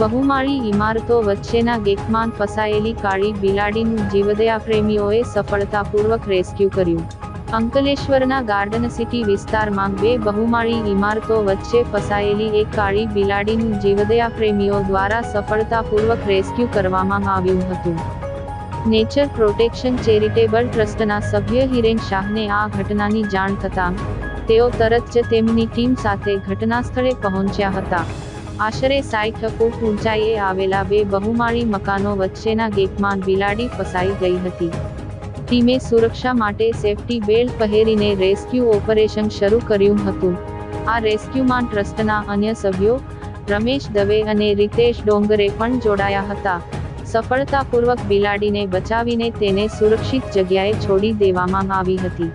બહુમાળી ઇમારતો વચ્ચેના ગેટમાં ફસાયેલી કાળી બિલાડીનું જીવદયા પ્રેમીઓએ સફળતાપૂર્વક રેસ્ક્યુ કર્યું. અંકલેશ્વરના ગાર્ડન સિટી વિસ્તારમાં 2 બહુમાળી ઇમારતો વચ્ચે ફસાયેલી એક કાળી બિલાડીનું જીવદયા પ્રેમીઓ દ્વારા સફળતાપૂર્વક રેસ્ક્યુ કરવામાં આવ્યું હતું. નેચર પ્રોટેક્શન ચેરિટેબલ ટ્રસ્ટના સભ્ય હિરેન શાહને આ ઘટનાની જાણ થતાં તેઓ તરત જ તેમની ટીમ સાથે ઘટના સ્થળે પહોંચ્યા હતા. આશરે 60 ફૂટ ઊંચાઈએ આવેલા 2 બહુમાળી મકાનો વચ્ચેના ગેટમાં બિલાડી ફસાઈ ગઈ હતી. ટીમે સુરક્ષા માટે સેફટી બેલ્ટ પહેરીને રેસ્ક્યુ ઓપરેશન શરૂ કર્યું હતું. આ રેસ્ક્યુમાં ટ્રસ્ટના અન્ય સભ્યો રમેશ દવે અને રીતેશ ડોંગરે પણ જોડાયા હતા. સફળતાપૂર્વક બિલાડીને બચાવીને તેને સુરક્ષિત જગ્યાએ છોડી દેવામાં આવી હતી.